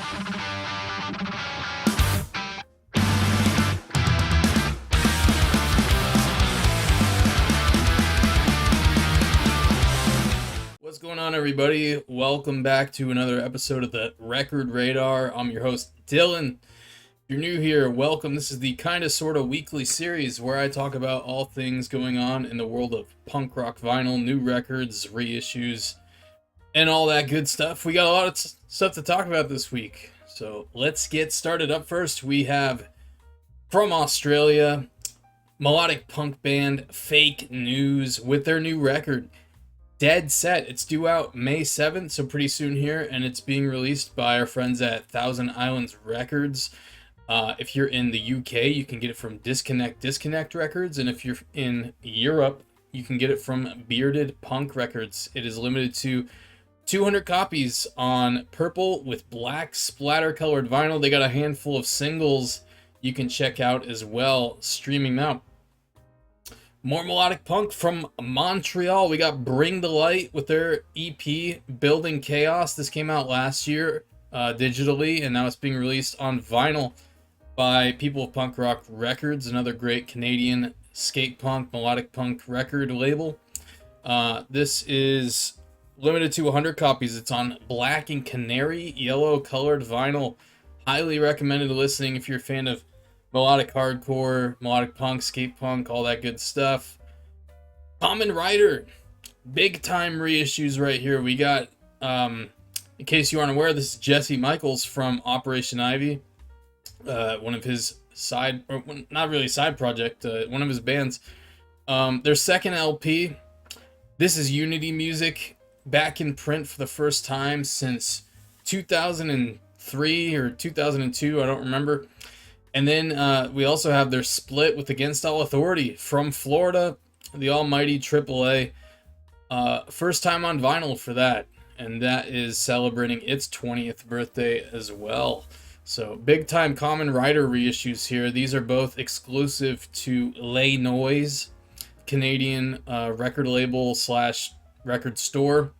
What's going on, everybody? Welcome back to another episode of the Record Radar. I'm your host, Dylan. If you're new here, welcome. This is the kind of sort of weekly series where I talk about all things going on in the world of punk rock vinyl, new records, reissues, and all that good stuff. We got a lot of stuff to talk about this week, so let's get started. Up first, we have from Australia, melodic punk band Fake News with their new record, Dead Set. It's due out May 7th, so pretty soon here, and it's being released by our friends at Thousand Islands Records. If you're in the UK, you can get it from Disconnect Records, and if you're in Europe, you can get it from Bearded Punk Records. It is limited to 200 copies on purple with black splatter colored vinyl. They got a handful of singles you can check out as well, streaming now. More melodic punk from Montreal. We got Bring the Light with their EP, Building Chaos. This came out last year digitally, and now it's being released on vinyl by People of Punk Rock Records, another great Canadian skate punk, melodic punk record label. This is limited to 100 copies. It's on black and canary yellow colored vinyl. Highly recommended listening if you're a fan of melodic hardcore, melodic punk, skate punk, all that good stuff. Common Rider, big time reissues right here. We got, in case you aren't aware, this is Jesse Michaels from Operation Ivy, one of his side, or not really side project, one of his bands. Their second LP, this is Unity Music, back in print for the first time since 2003 or 2002, I don't remember. And then we also have their split with Against All Authority from Florida, the almighty AAA. First time on vinyl for that, and that is celebrating its 20th birthday as well. So big time Common Rider reissues here. These are both exclusive to Les Noise, Canadian record label / record store.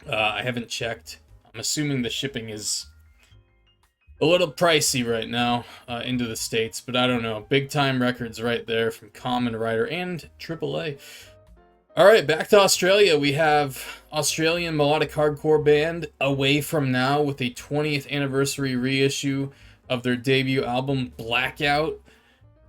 I haven't checked. I'm assuming the shipping is a little pricey right now into the States, but I don't know. Big time records right there from Common Rider and AAA. All right, back to Australia. We have Australian melodic hardcore band Away From Now with a 20th anniversary reissue of their debut album Blackout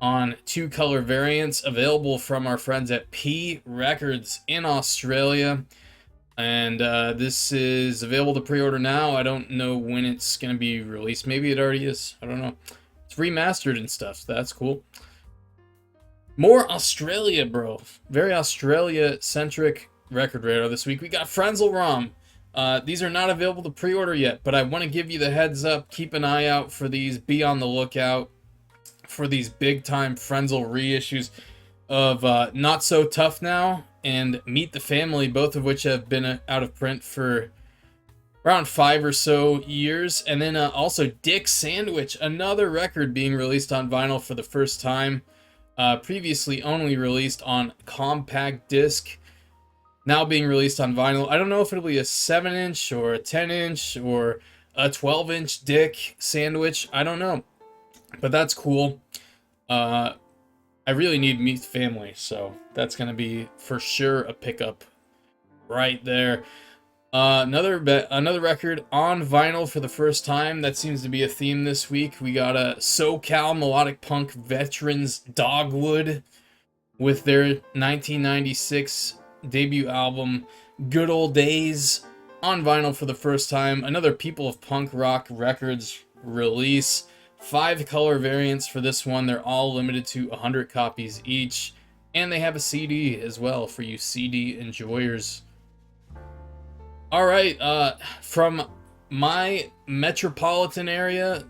on 2 color variants, available from our friends at P Records in Australia. And this is available to pre-order now. I don't know when it's going to be released. Maybe it already is. I don't know. It's remastered and stuff, so that's cool. More Australia, bro. Very Australia-centric record radar this week. We got Frenzal Rhomb. These are not available to pre-order yet, but I want to give you the heads up. Keep an eye out for these. Be on the lookout for these big-time Frenzal reissues of Not So Tough Now and Meet the Family, both of which have been out of print for around 5 or so years. And then also Dick Sandwich, another record being released on vinyl for the first time. Previously only released on compact disc, now being released on vinyl. I don't know if it'll be a 7-inch or a 10-inch or a 12-inch Dick Sandwich. I don't know, but that's cool. I really need Meet the Family, so that's going to be for sure a pickup right there. Another record on vinyl for the first time. That seems to be a theme this week. We got a SoCal melodic punk veterans Dogwood with their 1996 debut album Good Old Days on vinyl for the first time. Another People of Punk Rock Records release. 5 color variants for this one. They're all limited to 100 copies each. And they have a CD as well for you CD enjoyers. Alright, from my metropolitan area,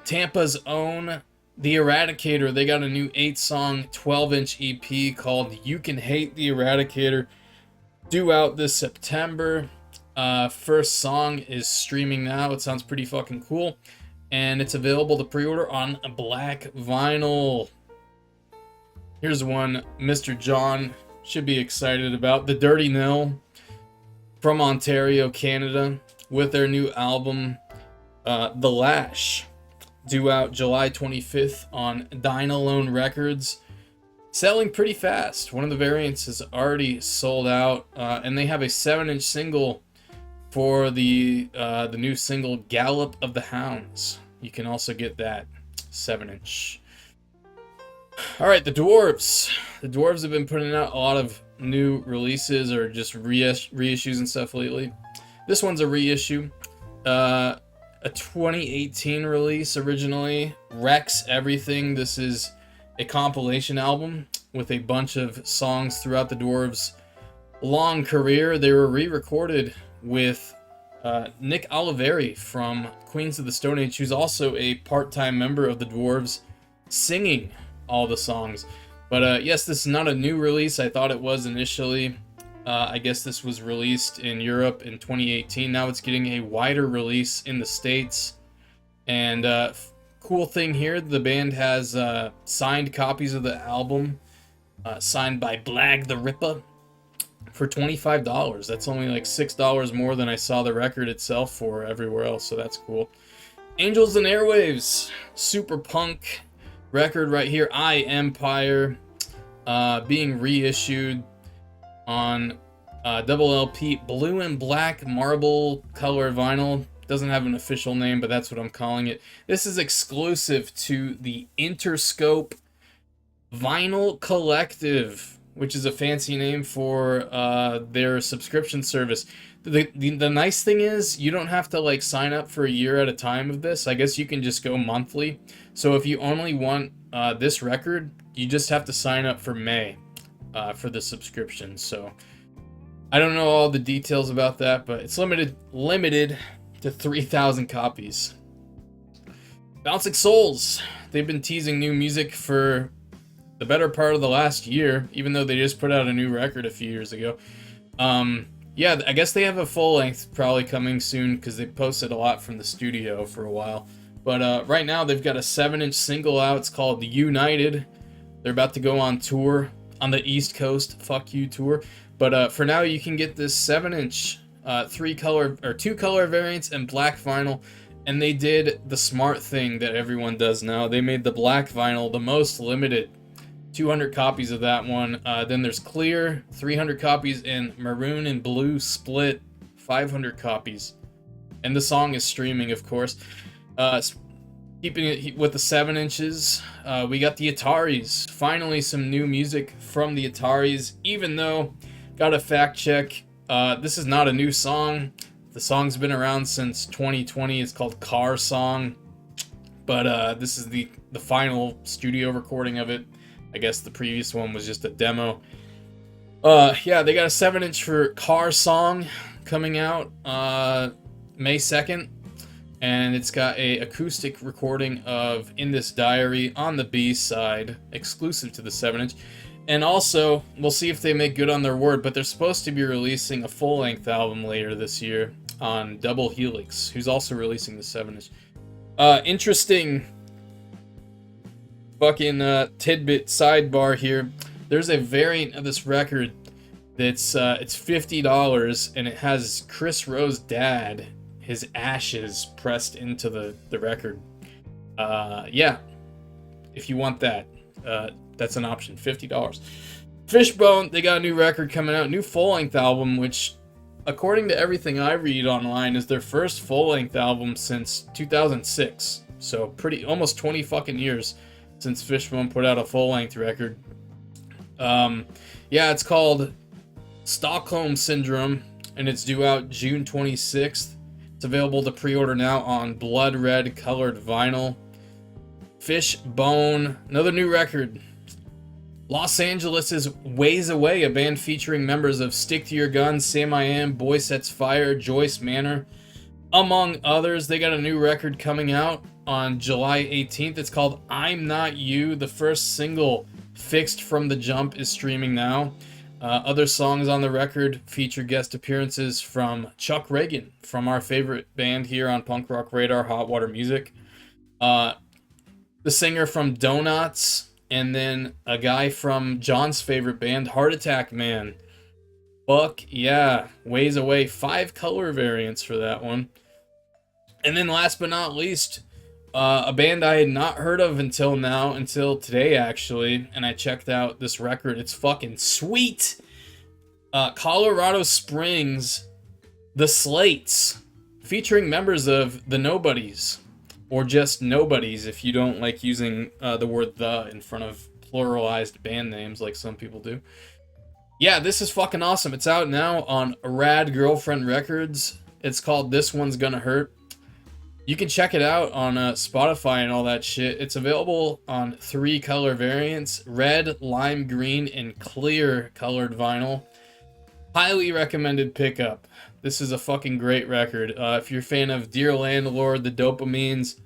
Tampa's own, the Eradicator. They got a new 8-song, 12-inch EP called You Can Hate the Eradicator, due out this September. First song is streaming now. It sounds pretty fucking cool. And it's available to pre-order on black vinyl. Here's one Mr. John should be excited about. The Dirty Nell from Ontario, Canada, with their new album The Lash, due out July 25th on Dynalone Records. Selling pretty fast. One of the variants is already sold out, and they have a 7-inch single for the new single Gallop of the Hounds. You can also get that 7-inch. All right, the Dwarves. The Dwarves have been putting out a lot of new releases or just reissues and stuff lately. This one's a reissue. A 2018 release originally. Wrecks Everything. This is a compilation album with a bunch of songs throughout the Dwarves' long career. They were re-recorded with Nick Oliveri from Queens of the Stone Age, who's also a part-time member of the Dwarves, singing all the songs. But yes, this is not a new release. I thought it was initially. I guess this was released in Europe in 2018. Now it's getting a wider release in the States. And cool thing here, the band has signed copies of the album, signed by Blag the Ripper, for $25. That's only like $6 more than I saw the record itself for everywhere else, so that's cool. Angels and Airwaves, super punk record right here. I Empire, being reissued on double LP, blue and black marble color vinyl. Doesn't have an official name, but that's what I'm calling it. This is exclusive to the Interscope Vinyl Collective, which is a fancy name for their subscription service. The nice thing is you don't have to like sign up for a year at a time of this. I guess you can just go monthly. So if you only want this record, you just have to sign up for May for the subscription. So I don't know all the details about that, but it's limited to 3,000 copies. Bouncing Souls. They've been teasing new music for the better part of the last year, even though they just put out a new record a few years ago. Yeah, I guess they have a full length probably coming soon because they posted a lot from the studio for a while. But right now they've got a 7-inch single out. It's called United. They're about to go on tour on the East Coast. Fuck you tour. But for now you can get this 7-inch 2-color variants and black vinyl. And they did the smart thing that everyone does now. They made the black vinyl the most limited. 200 copies of that one. Then there's clear, 300 copies, and maroon and blue split, 500 copies. And the song is streaming, of course. Keeping it with the 7 inches, we got the Ataris. Finally, some new music from the Ataris, even though, gotta fact check, this is not a new song. The song's been around since 2020. It's called Car Song. But this is the final studio recording of it. I guess the previous one was just a demo. Yeah, they got a 7-inch for Car Song coming out May 2nd. And it's got a acoustic recording of In This Diary on the B-side, exclusive to the 7-inch. And also, we'll see if they make good on their word, but they're supposed to be releasing a full-length album later this year on Double Helix, who's also releasing the 7-inch. Interesting fucking tidbit sidebar here. There's a variant of this record that's it's $50 and it has Chris Rowe's dad, his ashes pressed into the record. Yeah, if you want that, that's an option. $50. Fishbone, they got a new record coming out, new full-length album, which according to everything I read online is their first full-length album since 2006. So almost 20 fucking years since Fishbone put out a full-length record. Yeah, it's called Stockholm Syndrome, and it's due out June 26th. It's available to pre-order now on blood red colored vinyl. Fishbone, another new record. Los Angeles' Ways Away, a band featuring members of Stick to Your Guns, Sam I Am, Boy Sets Fire, Joyce Manor, among others. They got a new record coming out on July 18th. It's called I'm Not You. The first single, Fixed from the Jump, is streaming now. Other songs on the record feature guest appearances from Chuck Reagan, from our favorite band here on Punk Rock Radar, Hot Water Music. The singer from Donuts, and then a guy from John's favorite band, Heart Attack Man. Fuck yeah. Ways Away. 5 color variants for that one. And then last but not least, a band I had not heard of until now, until today actually, and I checked out this record. It's fucking sweet. Colorado Springs, the Slates, featuring members of the Nobodies, or just Nobodies if you don't like using the word "the" in front of pluralized band names like some people do. Yeah, this is fucking awesome. It's out now on Rad Girlfriend Records. It's called This One's Gonna Hurt. You can check it out on Spotify and all that shit. It's available on 3 color variants: red, lime green, and clear colored vinyl. Highly recommended pickup. This is a fucking great record. If you're a fan of Dear Landlord, The Dopamines,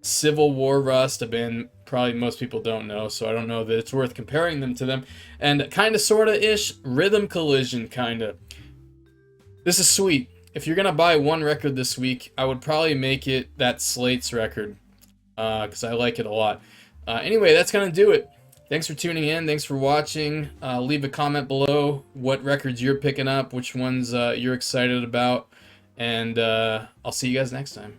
Civil War Rust, a band probably most people don't know, so I don't know that it's worth comparing them to them, and kinda sorta ish, Rhythm Collision kinda. This is sweet. If you're gonna buy one record this week, I would probably make it that Slates record, because I like it a lot. Anyway, that's gonna do it. Thanks for tuning in. Thanks for watching. Leave a comment below what records you're picking up, which ones you're excited about, and I'll see you guys next time.